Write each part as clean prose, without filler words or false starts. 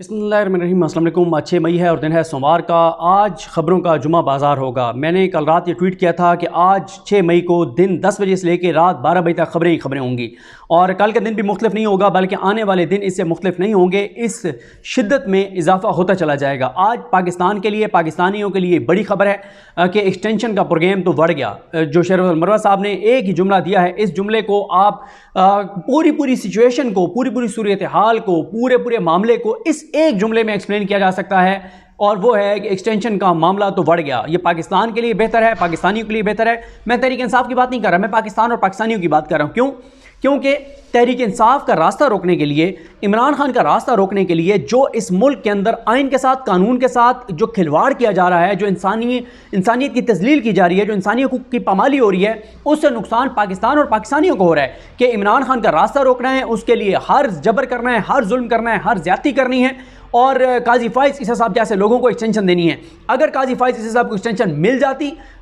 बिस्मिल्लाहिर्रहमानिर्रहीम। अस्सलाम वालेकुम। 6 मई है और दिन है सोमवार का। आज ख़बरों का जुमा बाज़ार होगा। मैंने कल रात ये ट्वीट किया था कि आज 6 मई को दिन 10 बजे से लेकर रात 12 बजे तक खबरें ही खबरें होंगी और कल का दिन भी मुख्तलिफ नहीं होगा बल्कि आने वाले दिन इससे मुख्तलिफ नहीं होंगे। इस शिद्दत में इजाफा होता चला जाएगा। आज पाकिस्तान के लिए, पाकिस्तानियों के लिए बड़ी खबर है कि एक्सटेंशन का प्रोग्राम तो बढ़ गया। जो शरफ मरवा साहब ने एक ही जुमला दिया है, इस जुमले को आप पूरी सिचुएशन को, पूरी सूरत हाल को, पूरे मामले को इस एक जुमले में एक्सप्लेन किया जा सकता है और वो है कि एक्सटेंशन का मामला तो बढ़ गया। ये पाकिस्तान के लिए बेहतर है, पाकिस्तानियों के लिए बेहतर है। मैं तहरीक इंसाफ की बात नहीं कर रहा, मैं पाकिस्तान और पाकिस्तानियों की बात कर रहा हूँ। क्योंकि तहरीक इंसाफ का रास्ता रोकने के लिए, इमरान खान का रास्ता रोकने के लिए जो इस मुल्क के अंदर आइन के साथ, कानून के साथ जो खिलवाड़ किया जा रहा है, जो इंसानियत की तजलील की जा रही है, जो इंसानी हकूक़ की पामाली हो रही है, उससे नुकसान पाकिस्तान और पाकिस्तानियों को हो रहा है। कि इमरान खान का रास्ता रोकना है, उसके लिए हर जबर करना है, हर जुल्म करना है, हर ज्यादती करनी है और काजी फाइज ईसा साहब जैसे लोगों को एक्सटेंशन देनी है। अगर काजी फाइज ईसा साहब को एक्सटेंशन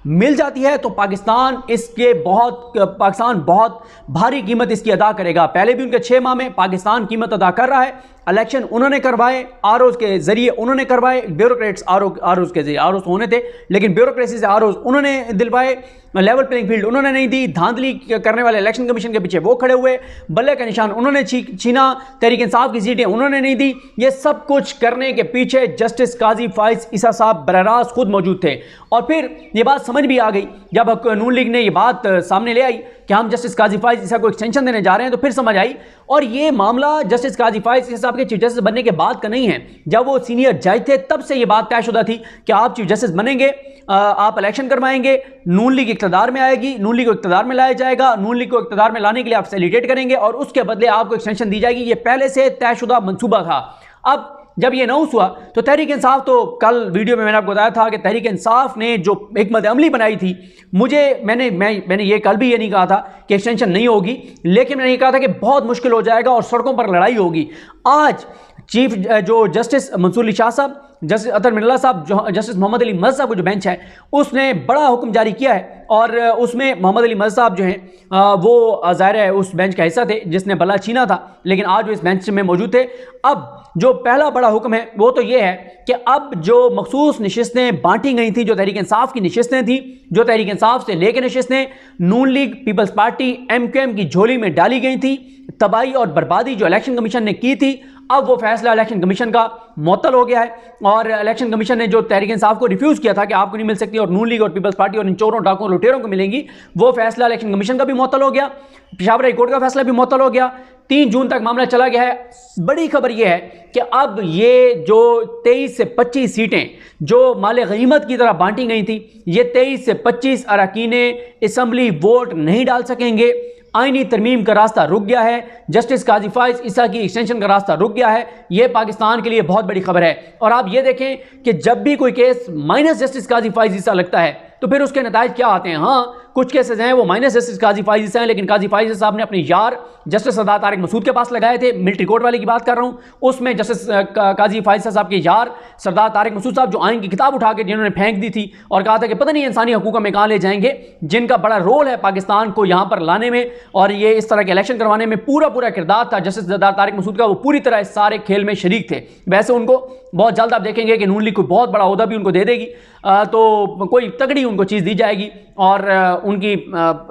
मिल जाती है तो पाकिस्तान बहुत भारी कीमत इसकी अदा करेगा। पहले भी उनके 6 माह में पाकिस्तान कीमत अदा कर रहा है। इलेक्शन उन्होंने करवाए, आरओज के जरिए उन्होंने करवाए, ब्यूरोक्रेट्स आरओज के जरिए, आरओज होने थे लेकिन ब्यूरोक्रेसी से आरओज उन्होंने दिलवाए, लेवल प्लेइंग फील्ड उन्होंने नहीं दी, धांधली करने वाले इलेक्शन कमीशन के पीछे वो खड़े हुए, बल्ले का निशान उन्होंने छीना, तहरीक इंसाफ की सीटें उन्होंने नहीं दी। ये सब कुछ करने के पीछे जस्टिस काजी फाइज ईसा साहब बराह खुद मौजूद थे। और फिर ये बात समझ भी आ गई जब नून लीग ने ये बात सामने ले आई कि हम जस्टिस काजी फाइज ईसा को एक्सटेंशन देने जा रहे हैं, तो फिर समझ आई। और ये मामला जस्टिस काजी फाइज ईसा साहब के चीफ जस्टिस बनने के बाद का नहीं है। जब वो सीनियर जज थे तब से ये बात तयशुदा थी कि आप चीफ जस्टिस बनेंगे, आप इलेक्शन करवाएंगे, नून लीग इक़्तिदार में आएगी, नून लीग को इक़्तिदार में लाया जाएगा, नून लीग को इक़्तिदार में लाने के लिए आप फैसिलिटेट करेंगे और उसके बदले आपको एक्सटेंशन दी जाएगी। ये पहले से तयशुदा मंसूबा था। अब जब ये अनाउंस हुआ तो तहरीक इंसाफ, तो कल वीडियो में मैंने आपको बताया था कि तहरीक इंसाफ ने जो हिकमत अमली बनाई थी, मैंने ये कल भी ये नहीं कहा था कि एक्सटेंशन नहीं होगी, लेकिन मैंने ये कहा था कि बहुत मुश्किल हो जाएगा और सड़कों पर लड़ाई होगी। आज चीफ जो जस्टिस मंसूर अली शाह साहब, जस्टिस अतर मिर्ला साहब, जस्टिस मोहम्मद अली मज़ साहब को जो बेंच है उसने बड़ा हुक्म जारी किया है और उसमें मोहम्मद अली मज़ साहब जो हैं वो ज़ाहिर है उस बेंच का हिस्सा थे जिसने बल्ला छीना था, लेकिन आज वो इस बेंच में मौजूद थे। अब जो पहला बड़ा हुक्म है वो तो ये है कि अब जो मखसूस नशिस्तें बांटी गई थी, जो तहरीक इंसाफ की नशिस्तें थी, जो तहरीक इंसाफ से लेकर नशिस्तें नून लीग, पीपल्स पार्टी, MQM की झोली में डाली गई थी, तबाही और बर्बादी जो इलेक्शन कमीशन ने की थी, अब वो फैसला इलेक्शन कमीशन का मुअत्तल हो गया है। और इलेक्शन कमीशन ने जो तहरीक इंसाफ को रिफ्यूज़ किया था कि आपको नहीं मिल सकती और नून लीग और पीपल्स पार्टी और इन चोरों, डाकुओं, लुटेरों को मिलेंगी, वो फैसला इलेक्शन कमीशन का भी मुअत्तल हो गया, पेशावर हाई कोर्ट का फैसला भी मुअत्तल हो गया। 3 जून तक मामला चला गया है। बड़ी खबर यह है कि अब ये जो 23 से 25 सीटें जो माले गनीमत की तरह बांटी गई थी, ये 23 से 25 अरकान असम्बली वोट नहीं डाल सकेंगे। आईनी तरमीम का रास्ता रुक गया है। जस्टिस काजी फाइज ईसा की एक्सटेंशन का रास्ता रुक गया है। यह पाकिस्तान के लिए बहुत बड़ी खबर है। और आप ये देखें कि जब भी कोई केस माइनस जस्टिस काजी फाइज ईसा लगता है तो फिर उसके नताइज क्या आते हैं। हाँ, कुछ केसेस हैं वो माइनस जस्टिस काजी फाइज ईसा हैं, लेकिन काजी फाइज साहब ने अपने यार जस्टिस सरदार तारिक मसूद के पास लगाए थे। मिलिट्री कोर्ट वाले की बात कर रहा हूँ, उसमें जस्टिस काजी फाइज साहब के यार सरदार तारिक मसूद साहब जो आइन की किताब उठा के जिन्होंने फेंक दी थी और कहा था कि पता नहीं इंसानी हकूक़ में कहाँ ले जाएंगे, जिनका बड़ा रोल है पाकिस्तान को यहाँ पर लाने में और ये इस तरह के इलेक्शन करवाने में पूरा किरदार था जस्टिस सरदार तारिक मसूद का। वो पूरी तरह इस सारे खेल में शरीक थे। वैसे उनको बहुत जल्द आप देखेंगे कि नून लीग कोई बहुत बड़ा ओहदा भी उनको दे देगी, तो कोई तगड़ी उनको चीज़ दी जाएगी और उनकी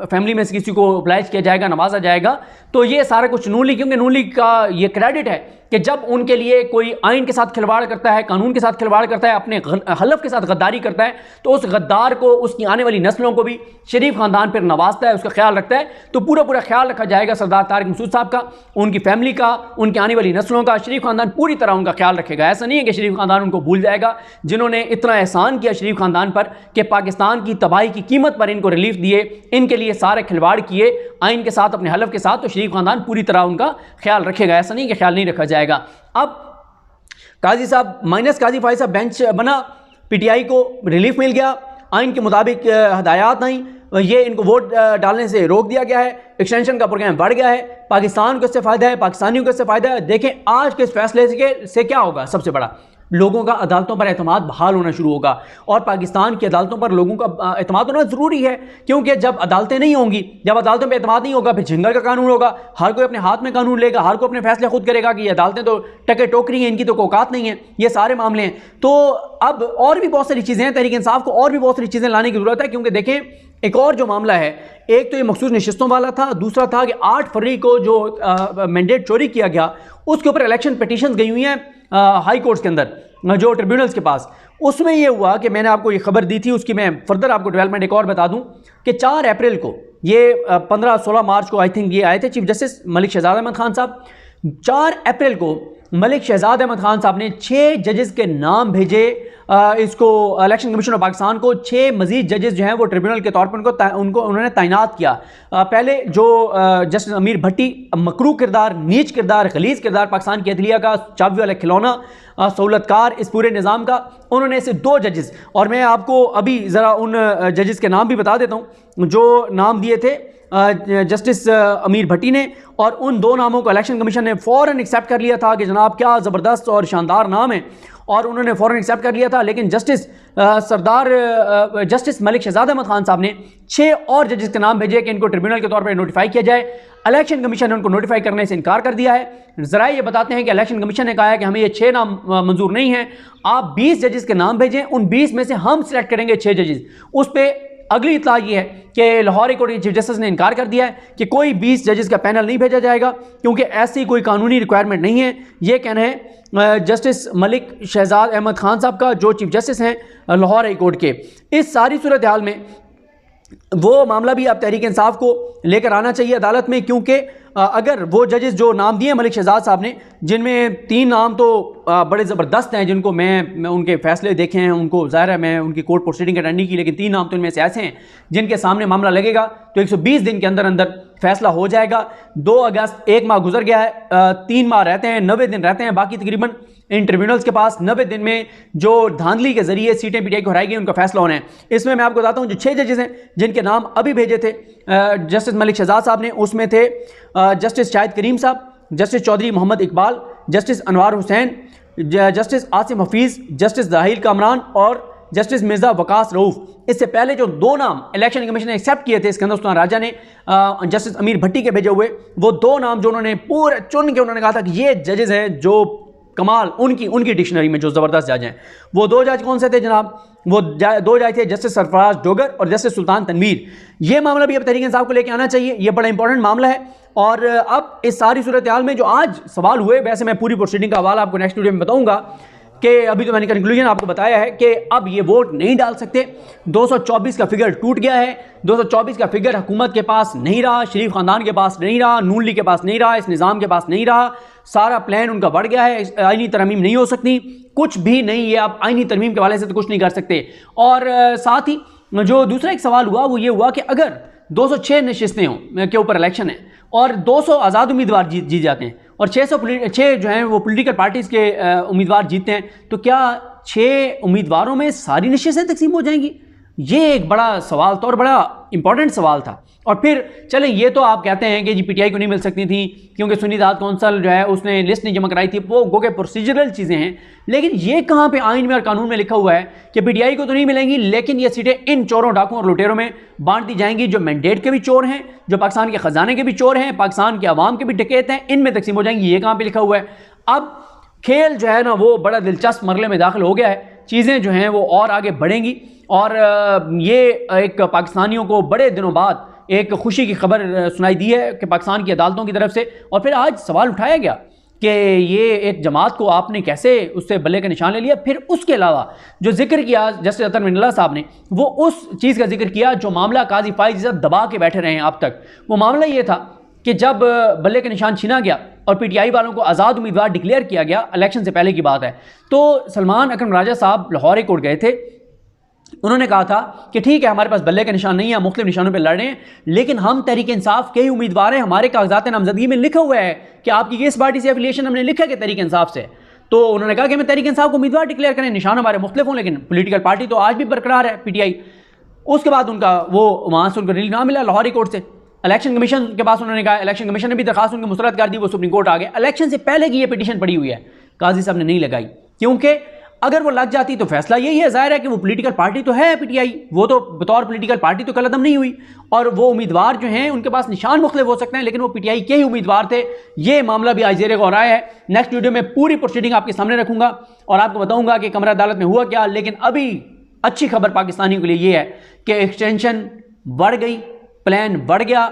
फैमिली में से किसी को ऑब्लाइज किया जाएगा, नवाजा जाएगा। तो ये सारा कुछ नून लीग, क्योंकि नून लीग का ये क्रेडिट है कि जब उनके लिए कोई आइन के साथ खिलवाड़ करता है, कानून के साथ खिलवाड़ करता है, अपने हलफ के साथ गद्दारी करता है, तो उस गद्दार को, उसकी आने वाली नस्लों को भी शरीफ खानदान पर नवाजता है, उसका ख्याल रखता है। तो पूरा ख्याल रखा जाएगा सरदार तारिक मसूद साहब का, उनकी फैमिली का, उनकी आने वाली नस्लों का। शरीफ खानदान पूरी तरह उनका ख्याल रखेगा। ऐसा नहीं है कि शरीफ खानदान उनको भूल जाएगा, जिन्होंने इतना एहसान किया शरीफ खानदान पर कि पाकिस्तान की तबाही की कीमत पर इनको रिलीफ दिए, इनके लिए सारे खिलवाड़ किए आइन के साथ, अपने हलफ के साथ। तो शरीफ खानदान पूरी तरह उनका ख्याल रखेगा। ऐसा नहीं कि ख्याल नहीं रखा जाएगा। अब काजी साहब माइनस काजी फाइज साहब बेंच बना, PTI को रिलीफ मिल गया, आइन के मुताबिक हदायत नहीं, ये इनको वोट डालने से रोक दिया गया है, एक्सटेंशन का प्रोग्राम बढ़ गया है, पाकिस्तान को इससे फ़ायदा है, पाकिस्तानियों को इससे फ़ायदा है। देखें आज के इस फैसले से क्या होगा। सबसे बड़ा लोगों का अदालतों पर एतमाद बहाल होना शुरू होगा। और पाकिस्तान की अदालतों पर लोगों का एतमाद होना ज़रूरी है, क्योंकि जब अदालतें नहीं होंगी, जब अदालतों पर एतमाद नहीं होगा, फिर झिंगर का कानून होगा, हर कोई अपने हाथ में कानून लेगा, हर कोई अपने फैसले खुद करेगा कि ये अदालतें तो टके टोकरी हैं, इनकी तो औकात नहीं है, ये सारे मामले हैं। तो अब और भी बहुत सारी चीज़ें हैं, तहरीक इंसाफ को और भी बहुत सारी चीज़ें लाने की ज़रूरत है, क्योंकि देखें एक और जो मामला है, एक तो ये मखसूस नशिस्तों वाला था, दूसरा था कि 8 फरवरी को जो मैंडेट चोरी किया गया उसके ऊपर इलेक्शन पिटीशंस गई हुई हैं हाई कोर्ट्स के अंदर, जो ट्रिब्यूनल्स के पास। उसमें ये हुआ कि मैंने आपको ये खबर दी थी, उसकी मैं फर्दर आपको डेवलपमेंट एक और बता दूं कि 4 अप्रैल को ये 15-16 मार्च को आई थिंक ये आए थे चीफ जस्टिस मलिक शहजाद अहमद खान साहब। 4 अप्रैल को मलिक शहजाद अहमद खान साहब ने 6 जजेस के नाम भेजे इसको इलेक्शन कमीशन ऑफ पाकिस्तान को। 6 मजीद जजेस जो हैं वो ट्रिब्यूनल के तौर पर उनको उन्होंने तैनात किया। पहले जो जस्टिस अमीर भट्टी, मकरू किरदार, नीच किरदार, खलीज किरदार, पाकिस्तान की अदलिया का चाबी वाला खिलौना, सहूलतकार इस पूरे निज़ाम का, उन्होंने ऐसे 2 जजेस, और मैं आपको अभी ज़रा उन जजेस के नाम भी बता देता हूँ जो नाम दिए थे जस्टिस अमीर भट्टी ने, और उन 2 नामों को इलेक्शन कमीशन ने फ़ौरन एक्सेप्ट कर लिया था कि जनाब क्या ज़बरदस्त और शानदार नाम है, और उन्होंने फ़ौरन एक्सेप्ट कर लिया था। लेकिन जस्टिस मलिक शहजाद अहमद खान साहब ने 6 और जजेस के नाम भेजे कि इनको ट्रिब्यूनल के तौर पर नोटिफाई किया जाए। इलेक्शन कमीशन ने उनको नोटिफाई करने से इनकार कर दिया है। ज़रा ये बताते हैं कि इलेक्शन कमीशन ने कहा है कि हमें ये 6 नाम मंजूर नहीं है, आप 20 जजेस के नाम भेजें, उन 20 में से हम सिलेक्ट करेंगे 6 जजेस। उस पर अगली इत्तला ये है कि लाहौर हाई कोर्ट के चीफ जस्टिस ने इनकार कर दिया है कि कोई 20 जजेस का पैनल नहीं भेजा जाएगा, क्योंकि ऐसी कोई कानूनी रिक्वायरमेंट नहीं है। ये कहना है जस्टिस मलिक शहजाद अहमद खान साहब का, जो चीफ जस्टिस हैं लाहौर हाई कोर्ट के। इस सारी सूरत हाल में वो मामला भी अब तहरीक इंसाफ को लेकर आना चाहिए अदालत में, क्योंकि अगर वो जजेस जो नाम दिए मलिक शहजाद साहब ने, जिनमें 3 नाम तो बड़े ज़बरदस्त हैं, जिनको मैं उनके फैसले देखे हैं, उनको ज़ाहिर है मैं उनकी कोर्ट प्रोसीडिंग अटेंड नहीं की, लेकिन 3 नाम तो इनमें से ऐसे हैं जिनके सामने मामला लगेगा तो 120 दिन के अंदर अंदर फैसला हो जाएगा। 2 अगस्त 1 माह गुजर गया है, 3 माह रहते हैं, 90 दिन रहते हैं बाकी तकरीबन इन ट्रिब्यूनल्स के पास। 90 दिन में जो धांधली के जरिए सीटें पीटीआई को हराई गई उनका फैसला होना है। इसमें मैं आपको बताता हूँ जो 6 जजेस हैं जिनके नाम अभी भेजे थे जस्टिस मलिक शहजाद साहब ने, उसमें थे जस्टिस शाहिद करीम साहब, जस्टिस चौधरी मोहम्मद इकबाल, जस्टिस अनवार हुसैन, जस्टिस आसिम हफीज़, जस्टिस जाहिल कामरान और जस्टिस मिर्ज़ा वकास रऊफ़। इससे पहले जो 2 नाम इलेक्शन कमीशन ने एक्सेप्ट किए थे, सिकंदर सुल्तान राजा ने जस्टिस अमीर भट्टी के भेजे हुए, वो 2 नाम जो उन्होंने पूरे चुन के उन्होंने कहा था कि ये जजेस हैं जो कमाल, उनकी डिक्शनरी में जो ज़बरदस्त जज हैं। वो 2 जज कौन से थे जनाब? वो 2 जज थे जस्टिस सरफराज डोगर और जस्टिस सुल्तान तनवीर। ये मामला भी अब तहरीक इंसाफ को लेकर आना चाहिए, ये बड़ा इंपॉर्टेंट मामला है। और अब इस सारी सूरत हाल में जो आज सवाल हुए, वैसे मैं पूरी प्रोसीडिंग का हवाला आपको नेक्स्ट वीडियो में बताऊंगा कि अभी तो मैंने कंक्लूजन आपको बताया है कि अब ये वोट नहीं डाल सकते। 224 का फिगर टूट गया है, 224 का फिगर हुकूमत के पास नहीं रहा, शरीफ खानदान के पास नहीं रहा, नून लीग के पास नहीं रहा, इस निज़ाम के पास नहीं रहा, सारा प्लान उनका बढ़ गया है। आईनी तरमीम नहीं हो सकती, कुछ भी नहीं, ये आप आईनी तरमीम के वाले से तो कुछ नहीं कर सकते। और साथ ही जो दूसरा एक सवाल हुआ वो ये हुआ कि अगर 206 नशिस्तें हों के ऊपर इलेक्शन है और 200 आज़ाद उम्मीदवार जीत जाते हैं और 6 जो हैं वो पॉलिटिकल पार्टीज़ के उम्मीदवार जीतते हैं, तो क्या 6 उम्मीदवारों में सारी नशिस्तें तकसीम हो जाएंगी? ये एक बड़ा सवाल था और बड़ा इंपॉर्टेंट सवाल था। और फिर चलें, ये तो आप कहते हैं कि जी पीटीआई को नहीं मिल सकती थी क्योंकि सुन्नी दाद कौंसल जो है उसने लिस्ट नहीं जमा कराई थी, वो गो के प्रोसीजरल चीज़ें हैं। लेकिन ये कहाँ पे आइन में और कानून में लिखा हुआ है कि पीटीआई को तो नहीं मिलेंगी, लेकिन ये सीटें इन चोरों, डाकुओं और लुटेरों में बांट दी जाएंगी जो मैंडेट के भी चोर हैं, जो पाकिस्तान के खजाने के भी चोर हैं, पाकिस्तान के अवाम के भी डकैत हैं, इनमें तकसीम हो जाएंगी। ये कहाँ पर लिखा हुआ है? अब खेल जो है ना वो बड़ा दिलचस्प मरले में दाखिल हो गया है, चीज़ें जो हैं वो और आगे बढ़ेंगी। और ये एक पाकिस्तानियों को बड़े दिनों बाद एक खुशी की खबर सुनाई दी है कि पाकिस्तान की अदालतों की तरफ से। और फिर आज सवाल उठाया गया कि ये एक जमात को आपने कैसे उससे बल्ले का निशान ले लिया। फिर उसके अलावा जो जिक्र किया जस्टिस अतर मिनल्ला साहब ने, वो उस चीज़ का जिक्र किया जो मामला काजी फाइज दबा के बैठे रहे हैं अब तक। वो मामला ये था कि जब बल्ले का निशान छीना गया और पीटीआई वालों को आज़ाद उम्मीदवार डिक्लेयर किया गया, इलेक्शन से पहले की बात है, तो सलमान अकरम राजा साहब लाहौर हाई कोर्ट गए थे। उन्होंने कहा था कि ठीक है हमारे पास बल्ले का निशान नहीं है, मुख्तलिफ निशानों पे लड़ रहे हैं, लेकिन हम तहरीक इंसाफ के ही उम्मीदवार हैं, हमारे कागजात नामजदगी में लिखा हुआ है कि आपकी किस पार्टी से एफिलिएशन, हमने लिखा है कि तहरीक इंसाफ से। तो उन्होंने कहा कि हमें तहरीक इंसाफ को उम्मीदवार डिक्लेयर करें, निशान हमारे मुख्तलिफ हों, लेकिन पोलिटिकल पार्टी तो आज भी बरकरार है पीटीआई। उसके बाद उनका वो वहाँ से उनको रिलीफ ना मिला लाहौर हाई कोर्ट से, इलेक्शन कमीशन के पास उन्होंने कहा, इलेक्शन कमीशन ने भी दरखास्त उनकी मुस्तरद कर दी, वो सुप्रीम कोर्ट आ गए। इलेक्शन से पहले की ये पिटीशन पड़ी हुई है, काजी साहब ने नहीं लगाई, क्योंकि अगर वो लग जाती तो फैसला यही है, जाहिर है कि वो पॉलिटिकल पार्टी तो है पीटीआई, वो तो बतौर पॉलिटिकल पार्टी तो कलअदम नहीं हुई, और वो उम्मीदवार जो हैं उनके पास निशान मुख्तलिफ हो सकते हैं, लेकिन वो पीटीआई के ही उम्मीदवार थे। ये मामला भी आज ज़ेर गौर आया है। नेक्स्ट वीडियो में पूरी प्रोसीडिंग आपके सामने रखूंगा और आपको बताऊंगा कि कमरा अदालत में हुआ क्या। लेकिन अभी अच्छी खबर पाकिस्तानियों के लिए ये है कि एक्सटेंशन बढ़ गई, प्लान बढ़ गया,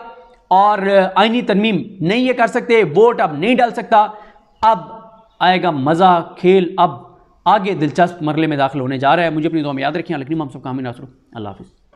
और आईनी तरमीम नहीं ये कर सकते, वोट अब नहीं डाल सकता। अब आएगा मज़ा, खेल अब आगे दिलचस्प मरले में दाखिल होने जा रहा है। मुझे अपनी दुआ में याद रखिए। अलकरीम हम सब काम नासर। अल्लाह हाफ़िज़।